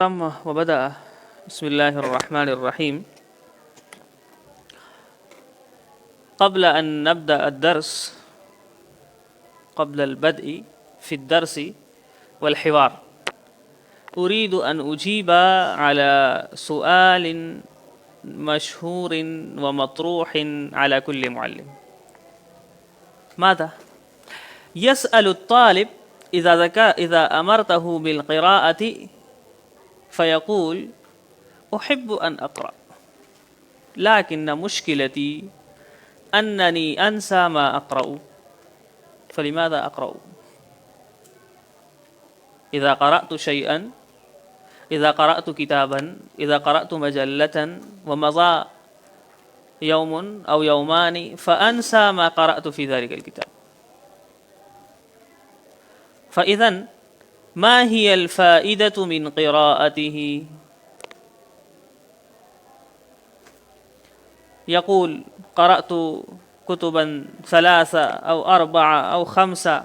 وبدأ بسم الله الرحمن الرحيم. قبل أن نبدأ الدرس، قبل البدء في الدرس والحوار، أريد أن أجيب على سؤال مشهور ومطروح على كل معلم. ماذا؟ يسأل الطالب إذا أمرته بالقراءة فيقول: أحب أن أقرأ، لكن مشكلتي أنني أنسى ما أقرأ، فلماذا أقرأ؟ إذا قرأت شيئا، إذا قرأت كتابا، إذا قرأت مجلة ومضى يوم أو يومان فأنسى ما قرأت في ذلك الكتاب، فإذن ما هي الفائدة من قراءته؟ يقول: قرأت كتبا 3 أو 4 أو 5،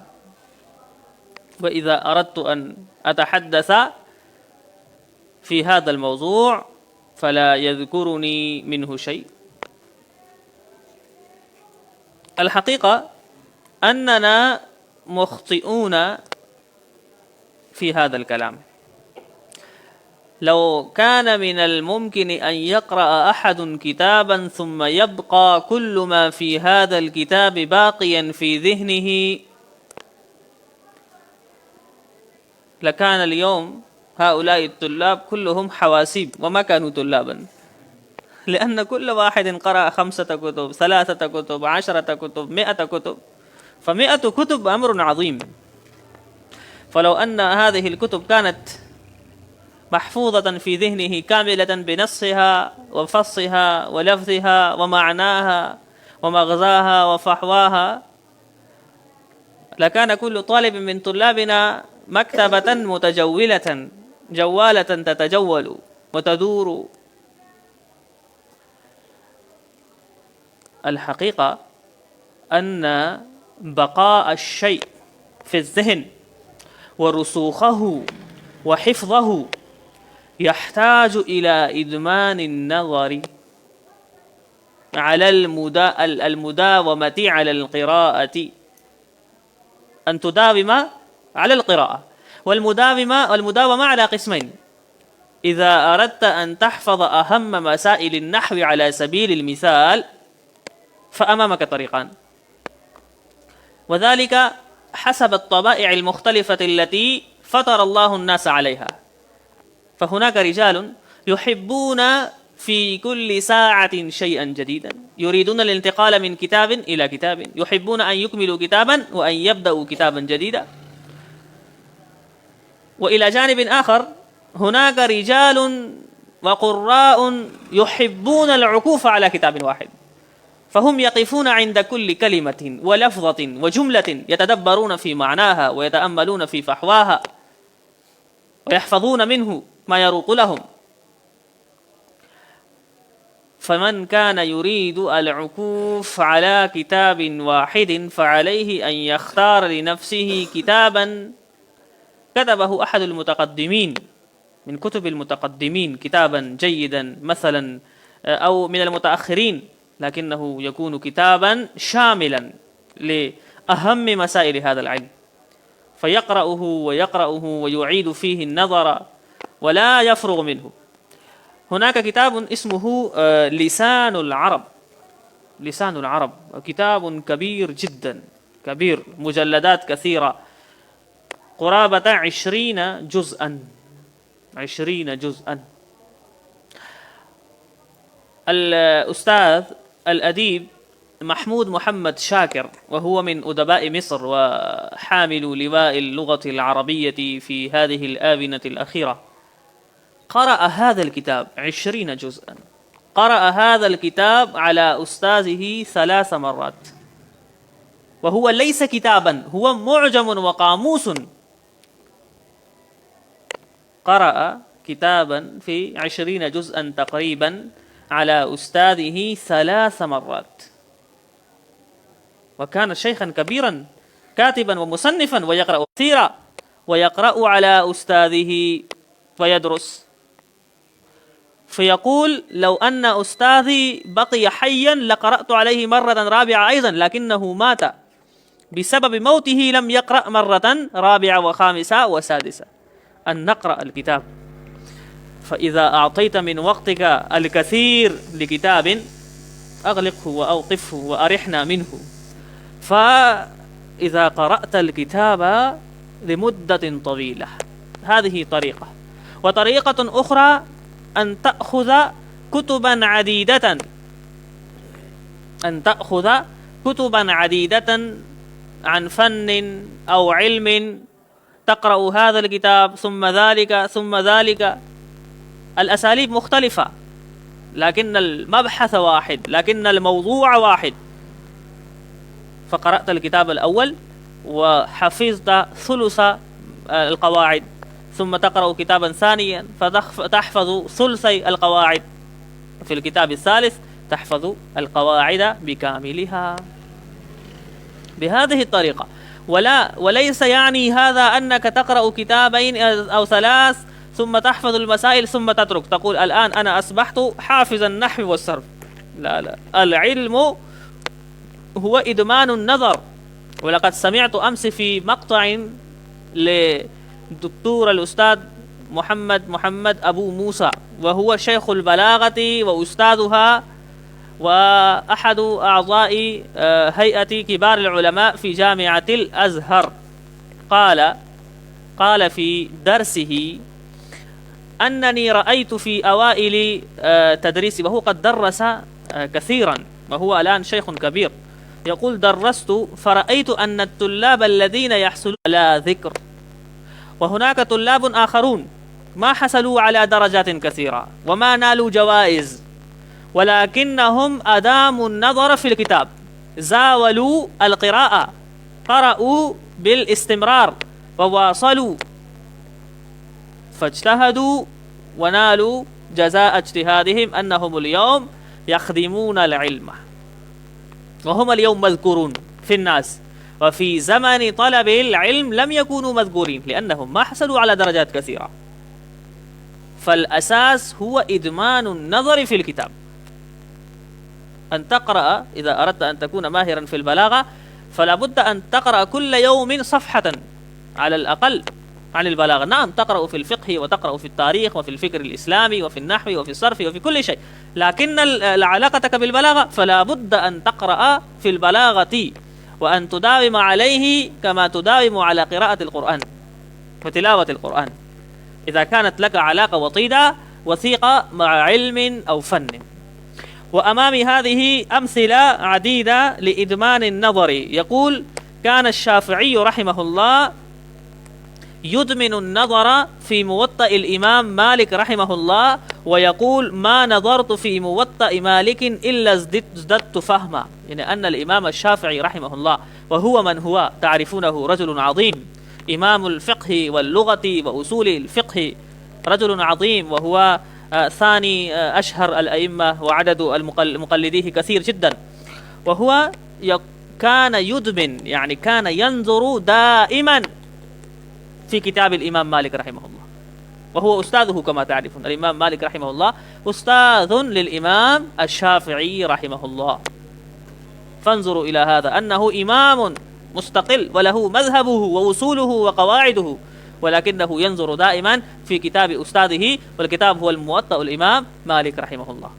وإذا أردت أن أتحدث في هذا الموضوع فلا يذكرني منه شيء. الحقيقة أننا مخطئون في هذا الكلام. لو كان من الممكن أن يقرأ أحد كتابا ثم يبقى كل ما في هذا الكتاب باقيا في ذهنه، لكان اليوم هؤلاء الطلاب كلهم حواسيب وما كانوا طلابا، لأن كل واحد قرأ 5 كتب، 3 كتب، 10 كتب، 100 كتب، ف100 كتب أمر عظيم. فلو أن هذه الكتب كانت محفوظة في ذهنه كاملة بنصها وفصها ولفظها ومعناها ومغزاها وفحواها، لكان كل طالب من طلابنا مكتبة متجولة، جوالة تتجول وتدور. الحقيقة أن بقاء الشيء في الذهن ورسوخه وحفظه يحتاج إلى إدمان النظر على المداومة على القراءة، أن تداوم على القراءة. والمداومة على قسمين: إذا أردت أن تحفظ أهم مسائل النحو على سبيل المثال فأمامك طريقان، وذلك حسب الطبائع المختلفة التي فطر الله الناس عليها. فهناك رجال يحبون في كل ساعة شيئا جديدا، يريدون الانتقال من كتاب إلى كتاب، يحبون أن يكملوا كتابا وأن يبدأوا كتابا جديدا. وإلى جانب آخر هناك رجال وقراء يحبون العكوف على كتاب واحد، فهم يقفون عند كل كلمة ولفظة وجملة يتدبرون في معناها ويتأملون في فحواها ويحفظون منه ما يروق لهم. فمن كان يريد العكوف على كتاب واحد فعليه أن يختار لنفسه كتابا كتبه أحد المتقدمين من كتب المتقدمين، كتابا جيدا مثلا، أو من المتأخرين، لكنه يكون كتابا شاملا لأهم مسائل هذا العلم، فيقرأه ويقرأه ويعيد فيه النظر ولا يفرغ منه. هناك كتاب اسمه لسان العرب، لسان العرب، كتاب كبير جدا، كبير، مجلدات كثيرة، قرابة 20 جزءا، 20 جزءا. الأستاذ الأديب محمود محمد شاكر، وهو من أدباء مصر وحامل لواء اللغة العربية في هذه الآونة الأخيرة، قرأ هذا الكتاب 20 جزءا، قرأ هذا الكتاب على أستاذه 3 مرات، وهو ليس كتابا، هو معجم وقاموس. قرأ كتابا في 20 جزءا تقريبا على أستاذه 3 مرات، وكان شيخا كبيرا كاتبا ومصنفا ويقرأ كثيرا، ويقرأ على أستاذه ويدرس فيقول لو أن أستاذي بقي حيا لقرأت عليه مرة رابعة أيضا، لكنه مات، بسبب موته لم يقرأ مرة رابعة وخامسة وسادسة. أن نقرأ الكتاب. فإذا أعطيت من وقتك الكثير لكتاب أغلقه وأوقفه وأرحنا منه. فإذا قرأت الكتاب لمدة طويلة، هذه طريقة. وطريقة أخرى أن تأخذ كتبا عديدة، عن فن أو علم، تقرأ هذا الكتاب ثم ذلك ثم ذلك. الأساليب مختلفة، لكن المبحث واحد، لكن الموضوع واحد. فقرأت الكتاب الأول وحفظت ثلث القواعد، ثم تقرأ كتابا ثانيا فتحفظ ثلثي القواعد، في الكتاب الثالث تحفظ القواعد بكاملها، بهذه الطريقة. وليس يعني هذا أنك تقرأ كتابين أو ثلاث ثم تحفظ المسائل ثم تترك، تقول الآن أنا أصبحت حافظ النحو والصرف. لا لا، العلم هو إدمان النظر. ولقد سمعت أمس في مقطع للدكتور الأستاذ محمد أبو موسى، وهو شيخ البلاغة وأستاذها وأحد أعضاء هيئة كبار العلماء في جامعة الأزهر. قال في درسه أنني رأيت في أوائل تدريسي، وهو قد درس كثيرا وهو الآن شيخ كبير، يقول درست فرأيت أن الطلاب الذين يحصلون على ذكر، وهناك طلاب آخرون ما حصلوا على درجات كثيرة وما نالوا جوائز، ولكنهم أداموا النظر في الكتاب، زاولوا القراءة، قرأوا بالاستمرار وواصلوا، فاجتهدوا ونالوا جزاء اجتهادهم أنهم اليوم يخدمون العلم، وهم اليوم مذكورون في الناس. وفي زمن طلب العلم لم يكونوا مذكورين لأنهم ما حصلوا على درجات كثيرة. فالأساس هو إدمان النظر في الكتاب. أن تقرأ، إذا أردت أن تكون ماهرا في البلاغة فلا بد أن تقرأ كل يوم صفحة على الأقل عن البلاغة. نعم، تقرأ في الفقه وتقرأ في التاريخ وفي الفكر الإسلامي وفي النحو وفي الصرف وفي كل شيء، لكن علاقتك بالبلاغة فلا بد أن تقرأ في البلاغة وأن تداوم عليه كما تداوم على قراءة القرآن وتلاوة القرآن، إذا كانت لك علاقة وثيقة مع علم أو فن. وأمامي هذه أمثلة عديدة لإدمان النظر. يقول كان الشافعي رحمه الله يدمن النظر في موطأ الإمام مالك رحمه الله، ويقول ما نظرت في موطأ مالك إلا ازددت فهما، يعني أن الإمام الشافعي رحمه الله وهو من هو تعرفونه رجل عظيم، إمام الفقه واللغة وأصول الفقه، رجل عظيم، وهو ثاني أشهر الأئمة وعدد مقلديه كثير جدا. وهو كان يدمن، يعني كان ينظر دائما في كتاب الإمام مالك رحمه الله، وهو أستاذه كما تعرفون. الإمام مالك رحمه الله أستاذ للإمام الشافعي رحمه الله. فانظروا إلى هذا، أنه إمام مستقل وله مذهبه وأصوله وقواعده، ولكنه ينظر دائما في كتاب أستاذه، والكتاب هو الموطأ الإمام مالك رحمه الله.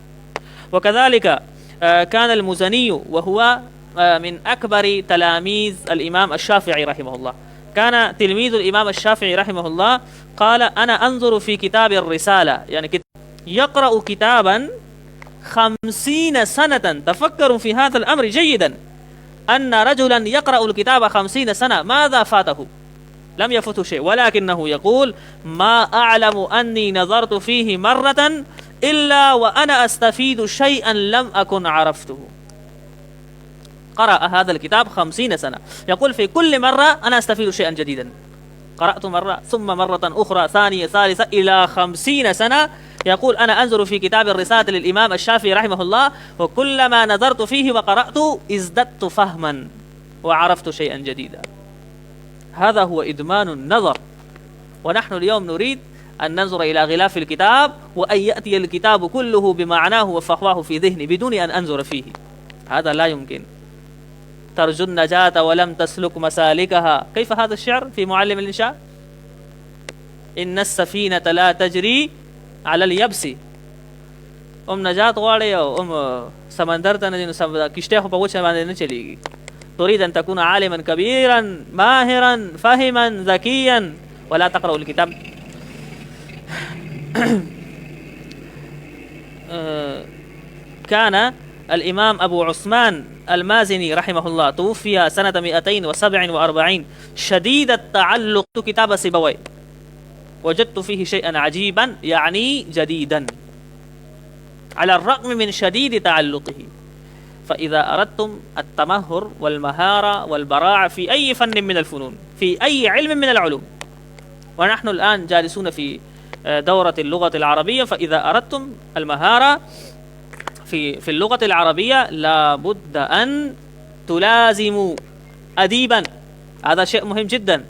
وكذلك كان المزني، وهو من أكبر تلاميذ الإمام الشافعي رحمه الله، كان تلميذ الإمام الشافعي رحمه الله قال أنا أنظر في كتاب الرسالة، يعني يقرأ كتابا 50 سنة. تفكروا في هذا الأمر جيدا، أن رجلا يقرأ الكتاب 50 سنة، ماذا فاته؟ لم يفته شيء، ولكنه يقول ما أعلم أني نظرت فيه مرة إلا وأنا أستفيد شيئا لم أكن عرفته. قرأ هذا الكتاب 50 سنة، يقول في كل مرة أنا أستفيد شيئا جديدا. قرأت مرة ثم مرة أخرى ثانية ثالثة إلى 50 سنة. يقول أنا أنظر في كتاب الرسالة للإمام الشافعي رحمه الله، وكلما نظرت فيه وقرأت ازددت فهما وعرفت شيئا جديدا. هذا هو إدمان النظر. ونحن اليوم نريد أن ننظر إلى غلاف الكتاب وأن يأتي الكتاب كله بمعناه وفحواه في ذهني بدون أن أنظر فيه. هذا لا يمكن. ترجو النجاة ولم تسلك مسالكها. كيف هذا الشعر في معلم الإنشاء؟ إن السفينة لا تجري على اليبس. نجاة غواړي سمندر ته نه کشته خو په وچه باندې نه چلیږي. تريد أن تكون عالما كبيرا ماهرا فهما ذكيا ولا تقرأ الكتاب. كان الإمام أبو عثمان المازني رحمه الله توفي سنة 247 شديد التعلق كتاب سيبويه. وجدت فيه شيئا عجيبا يعني جديدا على الرغم من شديد تعلقه. فإذا أردتم التمهر والمهارة والبراعة في أي فن من الفنون في أي علم من العلوم، ونحن الآن جالسون في دورة اللغة العربية، فإذا أردتم المهارة في اللغة العربية لابد أن تلازموا أديبا. هذا شيء مهم جدا.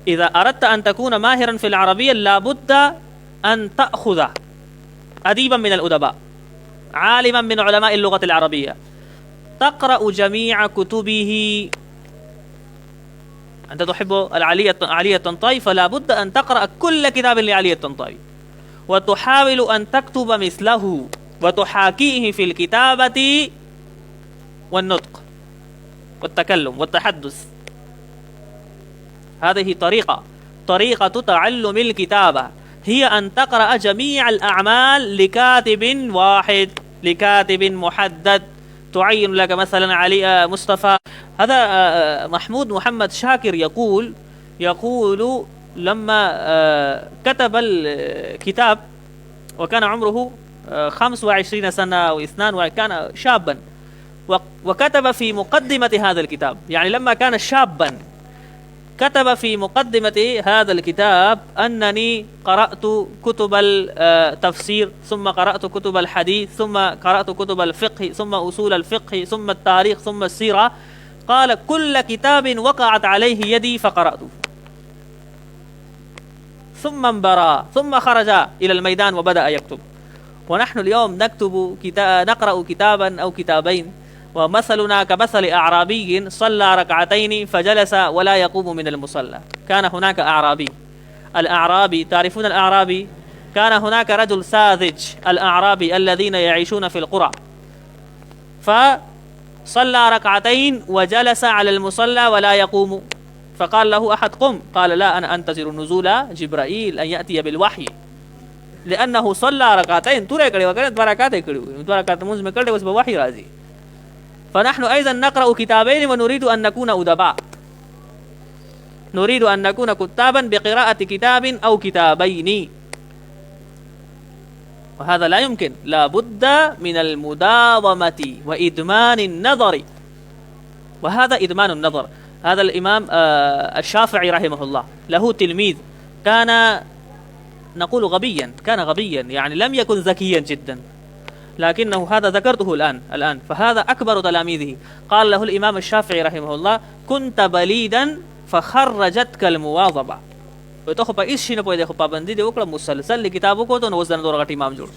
إذا أردت أن تكون ماهرا في العربية لابد أن تأخذ أديبا من الأدباء، عالما من علماء اللغة العربية، تقرأ جميع كتبه. أنت تحب علي الطنطاوي فلا بد أن تقرأ كل كتاب لعلي الطنطاوي وتحاول أن تكتب مثله وتحاكيه في الكتابة والنطق والتكلم والتحدث. هذه طريقة تعلم الكتابة، هي أن تقرأ جميع الأعمال لكاتب واحد، لكاتب محدد. تعين لك مثلا علي مصطفى. هذا محمود محمد شاكر يقول لما كتب الكتاب وكان عمره 25 سنة أو 2 وكان شابا، وكتب في مقدمة هذا الكتاب، يعني لما كان شابا كتب في مقدمة هذا الكتاب أنني قرأت كتب التفسير، ثم قرأت كتب الحديث، ثم قرأت كتب الفقه، ثم أصول الفقه، ثم التاريخ، ثم السيرة. قال كل كتاب وقعت عليه يدي فقرأته، ثم انبرى، ثم خرج إلى الميدان وبدأ يكتب. ونحن اليوم نقرأ كتابا أو كتابين ومثلنا كمثل أعرابي صلى ركعتين فجلس ولا يقوم من المصلى. كان هناك أعرابي، الأعرابي تعرفون الأعرابي؟ كان هناك رجل ساذج، الأعرابي الذين يعيشون في القرى، فصلى ركعتين وجلس على المصلى ولا يقوم، فقال له أحد قم، قال لا أنا أنتظر نزول جبرائيل أن يأتي بالوحي، لأنه صلى ركعتين ترى كده وكانت بركاته كده بركات منزم كده بس بوحي رازي. فنحن أيضا نقرأ كتابين ونريد أن نكون أدباء، نريد أن نكون كتابا بقراءة كتاب أو كتابين، وهذا لا يمكن. لا بد من المداومة وإدمان النظر، وهذا إدمان النظر. هذا الإمام الشافعي رحمه الله له تلميذ كان نقول غبيا، كان غبيا يعني لم يكن ذكيا جدا، لكنه هذا ذكرته الآن فهذا أكبر تلاميذه. قال له الإمام الشافعي رحمه الله كنت بليدا فخرجتك المواظبة. وتخو إيش شيء نبغى يدخل بابندي ده وكلا مسلسل لكتابه كده نوزن دورة إمام جور.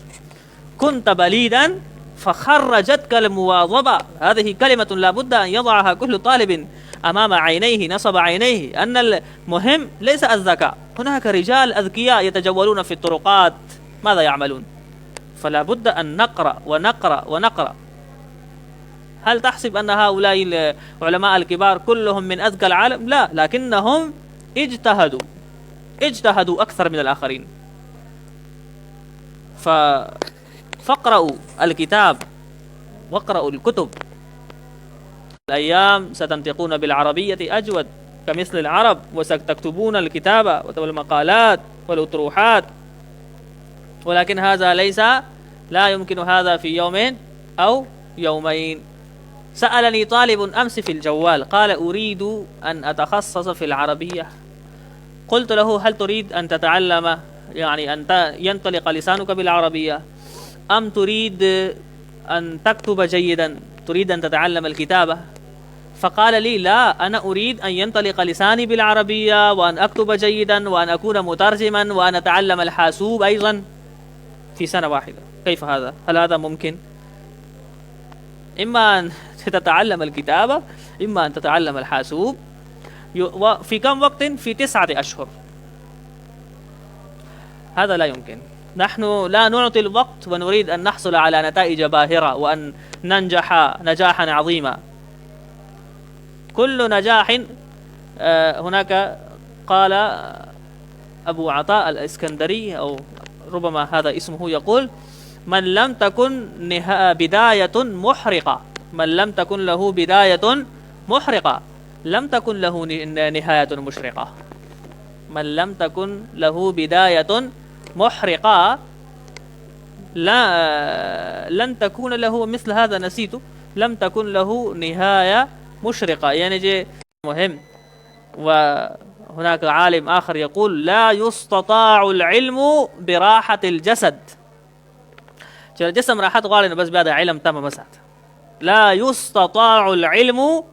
كنت بليدا فخرجتك المواظبة. هذه كلمة لا بد أن يضعها كل طالب أمام عينيه، نصب عينيه، أن المهم ليس الذكاء. هناك رجال أذكياء يتجولون في الطرقات، ماذا يعملون؟ فلا بد أن نقرأ ونقرأ ونقرأ. هل تحسب أن هؤلاء العلماء الكبار كلهم من أذكى العالم؟ لا، لكنهم اجتهدوا أكثر من الآخرين. فاقرأوا الكتاب واقرأوا الكتب. الأيام ستنطقون بالعربية أجود كمثل العرب، وستكتبون الكتابة والمقالات والأطروحات، ولكن هذا لا يمكن هذا في يوم أو يومين. سألني طالب أمس في الجوال قال أريد أن أتخصص في العربية. قلت له هل تريد أن تتعلم يعني أن ينطلق لسانك بالعربية، أم تريد أن تكتب جيدا، تريد أن تتعلم الكتابة؟ فقال لي لا، أنا أريد أن ينطلق لساني بالعربية وأن أكتب جيدا وأن أكون مترجما وأن أتعلم الحاسوب أيضا في سنة واحدة. كيف هذا؟ هل هذا ممكن؟ إما أن تتعلم الكتابة، إما أن تتعلم الحاسوب. في كم وقت؟ في 9 أشهر. هذا لا يمكن. نحن لا نعطي الوقت ونريد أن نحصل على نتائج باهرة وأن ننجح نجاحا عظيما. كل نجاح هناك قال أبو عطاء الإسكندري أو ربما هذا اسمه، يقول: من لم تكن بداية محرقة، من لم تكن له بداية محرقة لم تكن له نهاية مشرقة. من لم تكن له بداية محرقة لن تكون له، مثل هذا نسيته، لم تكن له نهاية مشرقة. يعني جي مهم. وهناك عالم آخر يقول: لا يستطاع العلم براحة الجسد. الجسم راحت غالنا بس بهذا علم تم مسات. لا يستطاع العلم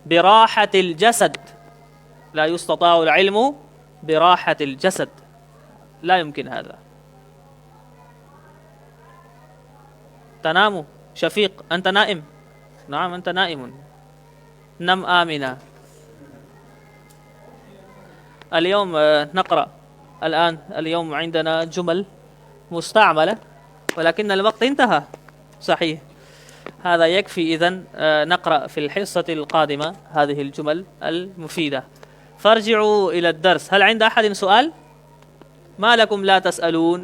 براحة الجسد، لا يستطاع العلم براحة الجسد، لا يمكن هذا. تنام شفيق، أنت نائم؟ نعم أنت نائم، نم آمنا. اليوم نقرأ الآن، اليوم عندنا جمل مستعملة ولكن الوقت انتهى. صحيح، هذا يكفي. إذن نقرأ في الحصة القادمة هذه الجمل المفيدة. فارجعوا إلى الدرس. هل عند أحد سؤال؟ ما لكم لا تسألون؟